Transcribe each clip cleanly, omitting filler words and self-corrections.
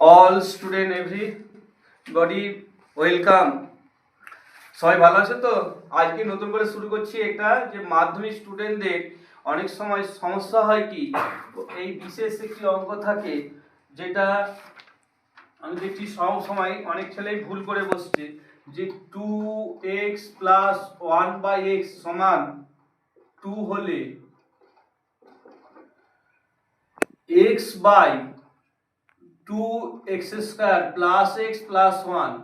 All student everybody welcome. সবাই ভালো আছে তো? আজকে নতুন করে শুরু করছি এটা যে মাধ্যমিক স্টুডেন্টদের অনেক সময় সমস্যা হয় কি, এই বিশেষ একটি অঙ্ক থাকে যেটা আমি দেখছি সব সময় অনেক ছেলেই ভুল করে বসছে, যে 2x প্লাস 1/x সমান 2 হলে x by 2x square plus x plus 1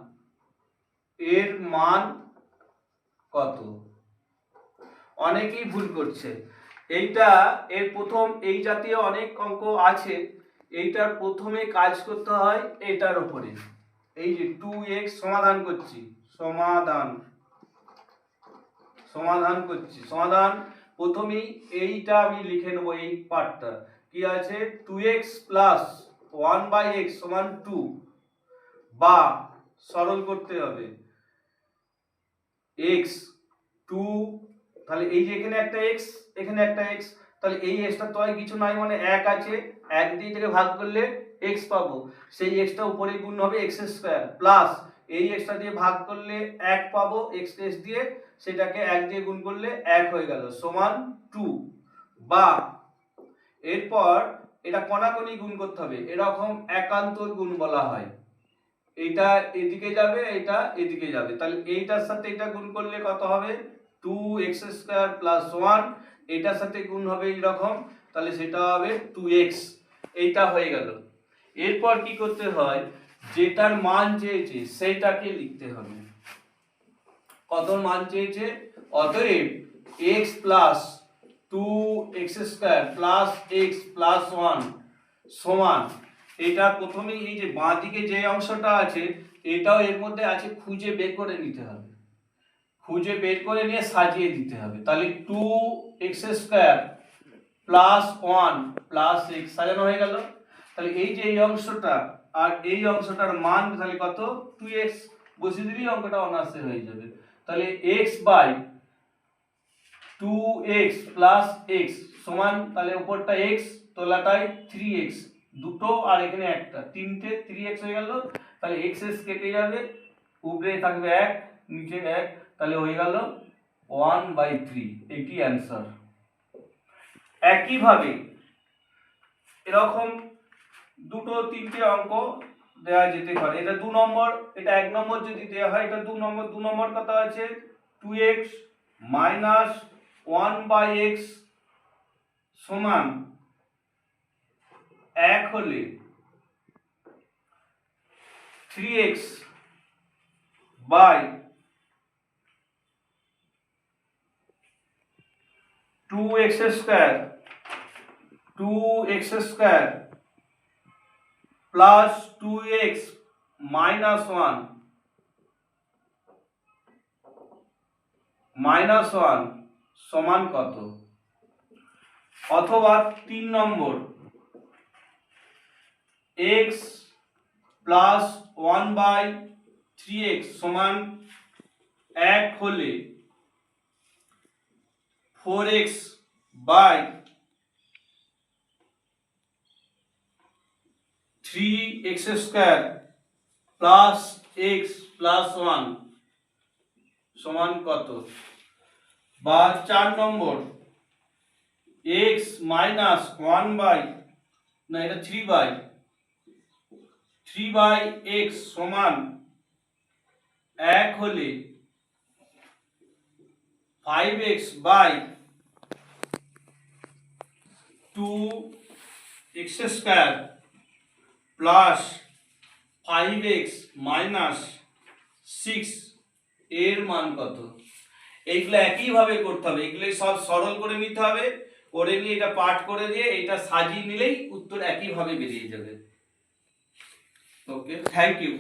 এর মান কত? অনেকেই ভুল করছে এইটা। এর প্রথম এই জাতীয় অনেক অঙ্ক আছে, এইটার প্রথমে কাজ করতে হয় এটার উপরে। এই যে 2x সমাধান করছি, সমাধান প্রথমেই এইটা আমি লিখে নেবো। এই পার্টটা কি আছে, 2x প্লাস 1/x সমান 2, বা সরল করতে হবে x 2, তাহলে এই যে এখানে একটা x এখানে একটা x, তাহলে এই xটা তো আর কিছু নাই, মানে 1 আছে, 1 দিয়ে থেকে ভাগ করলে x পাবো, সেই xটা উপরে গুণ হবে x স্কয়ার, প্লাস এই xটা দিয়ে ভাগ করলে 1 পাবো x দিয়ে, সেটাকে 1 দিয়ে গুণ করলে 1 হয়ে গেল সমান 2। বা এরপর এটা কোনাকুনি গুণ করতে হবে, এরকম একান্তর গুণ বলা হয়। এটা এদিকে যাবে, এটা এদিকে যাবে, তাহলে এইটার সাথে এটা গুণ করলে কত হবে, 2x স্কয়ার প্লাস 1, এটার সাথে গুণ হবে এইরকম, তাহলে সেটা হবে 2x। এইটা হয়ে গেল। এরপর কি করতে হয়, যেটার মান চেয়েছে সেইটাকে লিখতে হবে। কত মান চেয়েছে, অতএব x plus 2x square plus x plus 1 সমান, এটা প্রথমেই এই যে বাঁ দিকে যে অংশটা আছে এটাও এর মধ্যে আছে, খুঁজে বের করে নিতে হবে, খুঁজে বের করে নিয়ে সাজিয়ে দিতে হবে। তাহলে 2x square plus 1 plus x সাজানো হয়ে গেল। তাহলে এই যে এই অংশটা আর এই অংশটার মান তাহলে কত, 2x, বসিয়ে দিলেই অঙ্কটা অনায়াসে হয়ে যাবে। তাহলে x by 2x plus x সমান, তাহলে উপরটা x তলাটায় 3x, দুটো আর এখানে একটা, তিনটে 3x হয়ে গেল। তাহলে x কেটে যাবে, উপরে থাকবে 1 নিচে 1, তাহলে হয়ে গেল 1/3। এটি অ্যান্সার। একইভাবে এরকম দুটো তিনটে অঙ্ক দেওয়া যেতে পারে। এটা 2 নম্বর, এটা 1 নম্বর যদি দেওয়া হয়, এটা 2 নম্বর। 2 নম্বর কত আছে, 2x মাইনাস 1/x সমান 1 হলে 3x by 2x square plus 2x minus 1 সমান কত? অথবা 3 নম্বর, x প্লাস 1/3x সমান 1 হলে 4x by 3x square plus x plus 1 সমান কত? বা 4 নম্বর, x মাইনাস 3/x সমান 1 হলে 5x by 2x square plus 5x minus 6 এর মান কত? এইগুলো একইভাবে করতে হবে, এগুলো সব সরল করে নিতে হবে, করে নিয়ে এটা পাঠ করে দিয়ে এটা সাজিয়ে নিলেই উত্তর একইভাবে বেরিয়ে যাবে। ওকে, থ্যাংক ইউ।